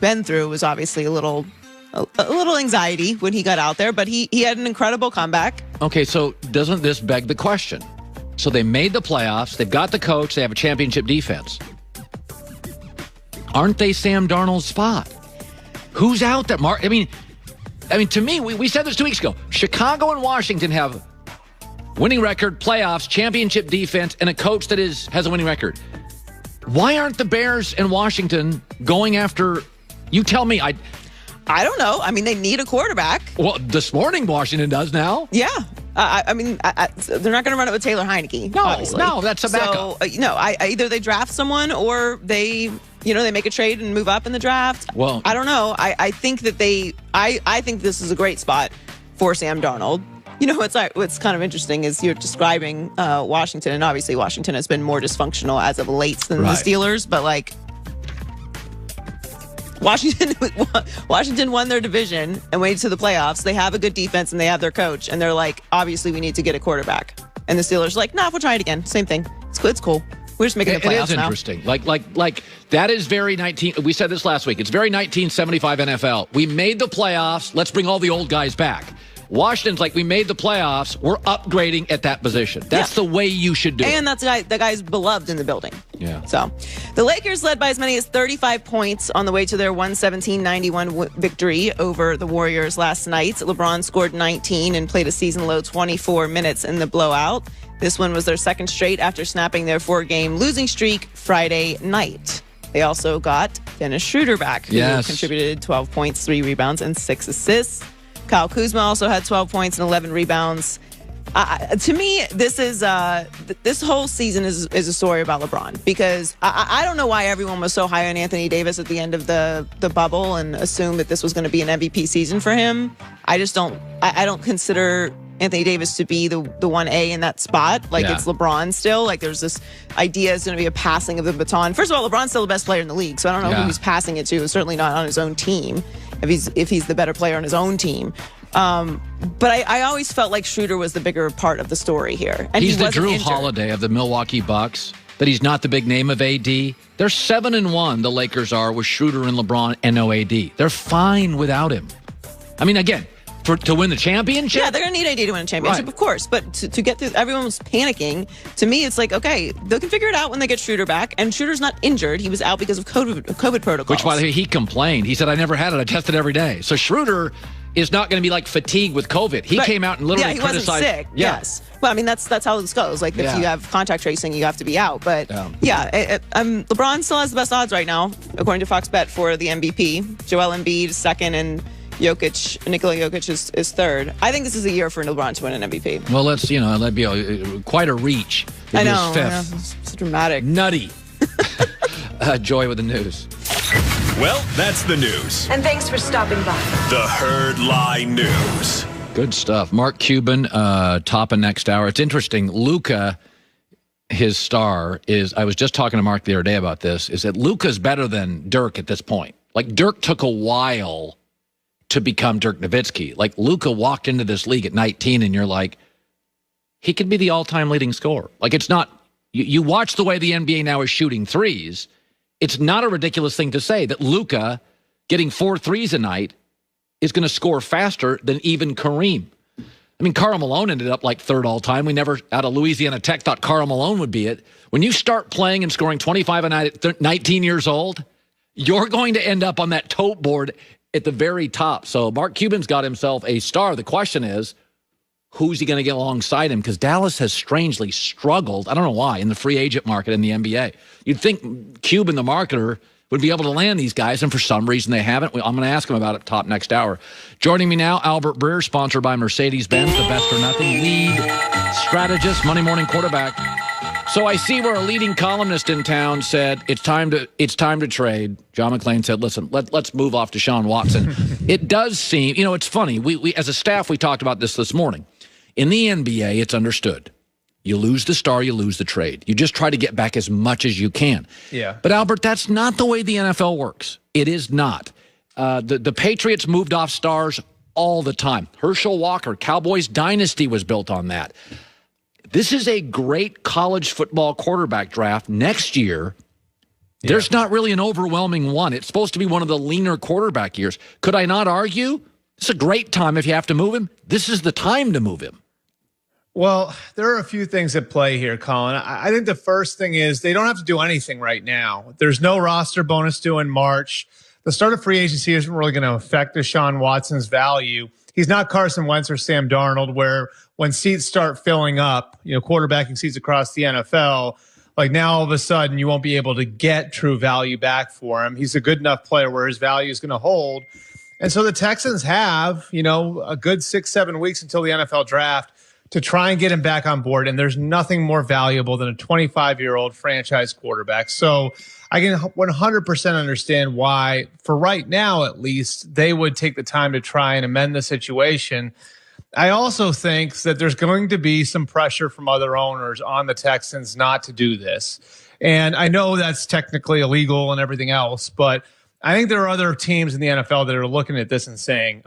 been through was obviously a little anxiety when he got out there, but he had an incredible comeback. Okay, so doesn't this beg the question? So they made the playoffs. They've got the coach. They have a championship defense. Aren't they Sam Darnold's spot? Who's out there, Mark? I mean, to me, we said this 2 weeks ago. Chicago and Washington have winning record, playoffs, championship defense, and a coach that has a winning record. Why aren't the Bears and Washington going after? You tell me. I don't know. I mean, they need a quarterback. Well, this morning Washington does now. Yeah. They're not going to run it with Taylor Heineke. No, that's a backup. So, either they draft someone or they make a trade and move up in the draft. Well, I don't know. I think that I think this is a great spot for Sam Darnold. What's kind of interesting is you're describing Washington, and obviously Washington has been more dysfunctional as of late than the Steelers, but Washington won their division and went to the playoffs. They have a good defense and they have their coach, and they're like, obviously we need to get a quarterback. And the Steelers are like, nah, we'll try it again. Same thing. It's cool. We're just making the playoffs now. It is interesting. Like that is very 19. We said this last week. It's very 1975 NFL. We made the playoffs. Let's bring all the old guys back. Washington's like, we made the playoffs. We're upgrading at that position. That's the way you should do it. And that guy's beloved in the building. Yeah. So the Lakers led by as many as 35 points on the way to their 117-91 victory over the Warriors last night. LeBron scored 19 and played a season-low 24 minutes in the blowout. This one was their second straight after snapping their 4-game losing streak Friday night. They also got Dennis Schroeder back, who contributed 12 points, 3 rebounds, and 6 assists. Kyle Kuzma also had 12 points and 11 rebounds. To me, this whole season is a story about LeBron, because I don't know why everyone was so high on Anthony Davis at the end of the bubble and assumed that this was going to be an MVP season for him. I don't consider Anthony Davis to be the 1A in that spot. It's LeBron still. There's this idea it's going to be a passing of the baton. First of all, LeBron's still the best player in the league, so I don't know who he's passing it to. Certainly not on his own team, if he's the better player on his own team. But I always felt like Schroeder was the bigger part of the story here. And he's the Drew Holiday of the Milwaukee Bucks, but he's not the big name of AD. They're 7-1, the Lakers are, with Schroeder and LeBron and no AD. They're fine without him. I mean, again, to win the championship? Yeah, they're going to need AD to win a championship, of course. But to get through, everyone was panicking. To me, it's like, okay, they can figure it out when they get Schroeder back. And Schroeder's not injured. He was out because of COVID protocols. Which, by the way, he complained. He said, I never had it. I tested every day. So Schroeder is not going to be fatigued with COVID. He came out and literally criticized. He wasn't sick. Yeah. Yes. Well, I mean, that's how this goes. If you have contact tracing, you have to be out. But LeBron still has the best odds right now, according to Fox Bet, for the MVP. Joel Embiid is second, and Nikola Jokic is third. I think this is a year for LeBron to win an MVP. Well, that'd be quite a reach. I know. It's dramatic. Nutty. Joy with the news. Well, that's the news. And thanks for stopping by. The Herd Lie News. Good stuff. Mark Cuban, top of next hour. It's interesting. Luka, his star, I was just talking to Mark the other day about this, is that Luka's better than Dirk at this point. Dirk took a while to become Dirk Nowitzki. Luka walked into this league at 19, and you're like, he could be the all-time leading scorer. It's not, you watch the way the NBA now is shooting threes, it's not a ridiculous thing to say that Luka getting 4 threes a night is going to score faster than even Kareem. I mean, Karl Malone ended up third all-time. We never, out of Louisiana Tech, thought Karl Malone would be it. When you start playing and scoring 25 a night at 19 years old, you're going to end up on that tote board at the very top. So Mark Cuban's got himself a star. The question is, who's he going to get alongside him? Because Dallas has strangely struggled, I don't know why, in the free agent market in the NBA. You'd think Cuban, the marketer, would be able to land these guys, and for some reason they haven't. I'm going to ask him about it top next hour. Joining me now, Albert Breer, sponsored by Mercedes-Benz, the best or nothing lead strategist, Monday morning quarterback. So I see where a leading columnist in town said it's time to trade. John McClain said, listen, let's move off to Deshaun Watson. It does seem, it's funny. We as a staff, we talked about this morning. In the NBA, it's understood. You lose the star, you lose the trade. You just try to get back as much as you can. Yeah. But Albert, that's not the way the NFL works. It is not. The Patriots moved off stars all the time. Herschel Walker, Cowboys dynasty was built on that. This is a great college football quarterback draft next year. There's not really an overwhelming one. It's supposed to be one of the leaner quarterback years. Could I not argue? It's a great time if you have to move him. This is the time to move him. Well, there are a few things at play here, Colin. I think the first thing is they don't have to do anything right now. There's no roster bonus due in March. The start of free agency isn't really going to affect Deshaun Watson's value. He's not Carson Wentz or Sam Darnold, where when seats start filling up, quarterbacking seats across the NFL, like now all of a sudden you won't be able to get true value back for him. He's a good enough player where his value is going to hold. And so the Texans have, a good 6-7 weeks until the NFL draft to try and get him back on board. And there's nothing more valuable than a 25-year-old franchise quarterback. So I can 100% understand why, for right now at least, they would take the time to try and amend the situation. I also think that there's going to be some pressure from other owners on the Texans not to do this. And I know that's technically illegal and everything else, but I think there are other teams in the NFL that are looking at this and saying,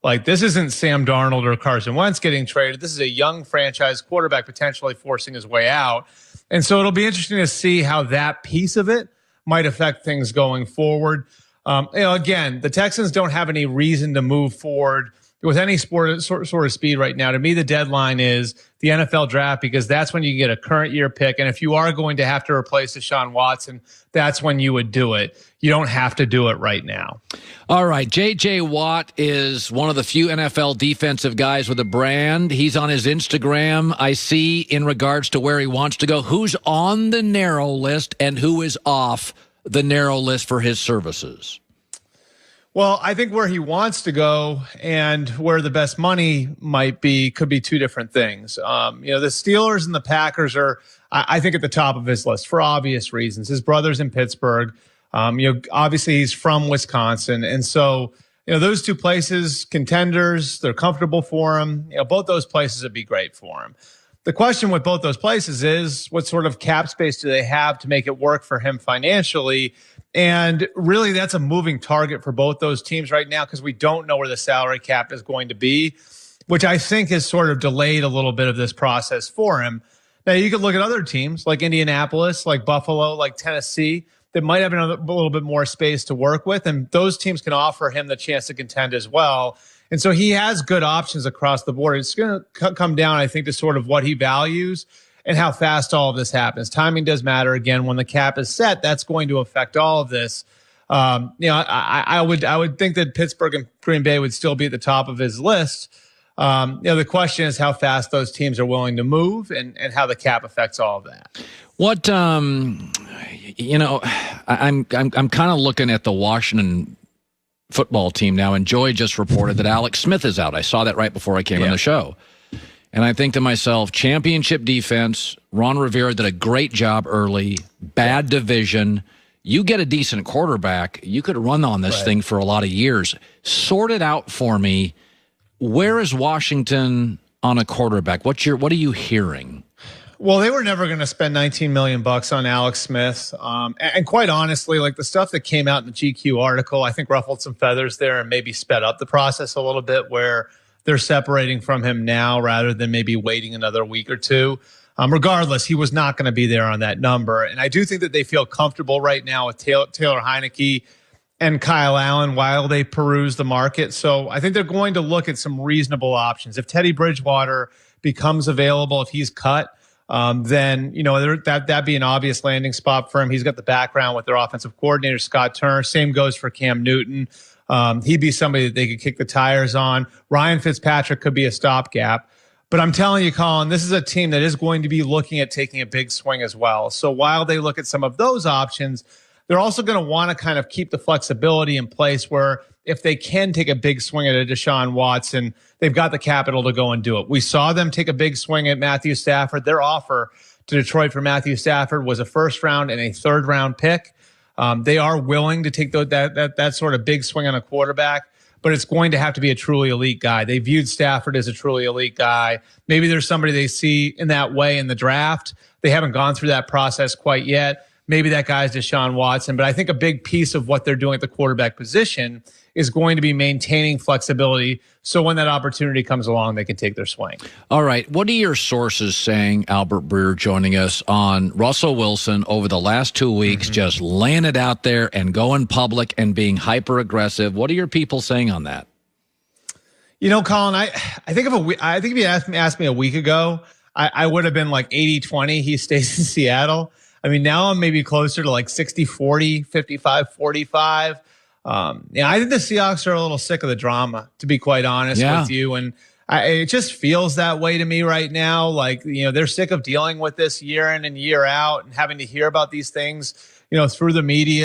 like this isn't Sam Darnold or Carson Wentz getting traded. This is a young franchise quarterback potentially forcing his way out. And so it'll be interesting to see how that piece of it might affect things going forward. Again, the Texans don't have any reason to move forward with any sort of speed right now. To me, the deadline is the NFL draft because that's when you get a current year pick. And if you are going to have to replace Deshaun Watson, that's when you would do it. You don't have to do it right now. All right. J.J. Watt is one of the few NFL defensive guys with a brand. He's on his Instagram. I see in regards to where he wants to go, who's on the narrow list and who is off the narrow list for his services. Well, I think where he wants to go and where the best money might be could be two different things. The Steelers and the Packers are, I think, at the top of his list for obvious reasons. His brother's in Pittsburgh. Obviously he's from Wisconsin. And so, those two places, contenders, they're comfortable for him. Both those places would be great for him. The question with both those places is what sort of cap space do they have to make it work for him financially? And really, that's a moving target for both those teams right now because we don't know where the salary cap is going to be, which I think has sort of delayed a little bit of this process for him. Now, you could look at other teams like Indianapolis, like Buffalo, like Tennessee, that might have a little bit more space to work with, and those teams can offer him the chance to contend as well. And so he has good options across the board. It's going to come down, I think, to sort of what he values and how fast all of this happens. Timing does matter. Again, when the cap is set, that's going to affect all of this. I would think that Pittsburgh and Green Bay would still be at the top of his list. The question is how fast those teams are willing to move and how the cap affects all of that. What I'm kind of looking at the Washington football team now, and Joy just reported that Alex Smith is out. I saw that right before I came on the show. And I think to myself, championship defense, Ron Rivera did a great job early, bad division. You get a decent quarterback, you could run on this thing for a lot of years. Sort it out for me. Where is Washington on a quarterback? What are you hearing? Well, they were never going to spend $19 million on Alex Smith. And quite honestly, like the stuff that came out in the GQ article, I think ruffled some feathers there and maybe sped up the process a little bit where they're separating from him now rather than maybe waiting another week or two. Regardless, he was not going to be there on that number. And I do think that they feel comfortable right now with Taylor Heineke and Kyle Allen while they peruse the market. So I think they're going to look at some reasonable options. If Teddy Bridgewater becomes available, if he's cut, then, that'd be an obvious landing spot for him. He's got the background with their offensive coordinator, Scott Turner. Same goes for Cam Newton. He'd be somebody that they could kick the tires on. Ryan Fitzpatrick could be a stopgap. But I'm telling you, Colin, this is a team that is going to be looking at taking a big swing as well. So while they look at some of those options, they're also going to want to kind of keep the flexibility in place where if they can take a big swing at a Deshaun Watson, they've got the capital to go and do it. We saw them take a big swing at Matthew Stafford. Their offer to Detroit for Matthew Stafford was a first round and a third round pick. They are willing to take that sort of big swing on a quarterback, but it's going to have to be a truly elite guy. They viewed Stafford as a truly elite guy. Maybe there's somebody they see in that way in the draft. They haven't gone through that process quite yet. maybe that guy's Deshaun Watson. But I think a big piece of what they're doing at the quarterback position is going to be maintaining flexibility, so when that opportunity comes along, they can take their swing. All right. What are your sources saying, Albert Breer joining us, on Russell Wilson over the last 2 weeks, just laying it out there and going public and being hyper aggressive? What are your people saying on that? You know, Colin, I think if you asked me a week ago, I would have been like 80-20. He stays in Seattle. I mean, now I'm maybe closer to like 60-40, 55-45. I think the Seahawks are a little sick of the drama, to be quite honest with you. And it just feels that way to me right now. Like, they're sick of dealing with this year in and year out and having to hear about these things, through the media.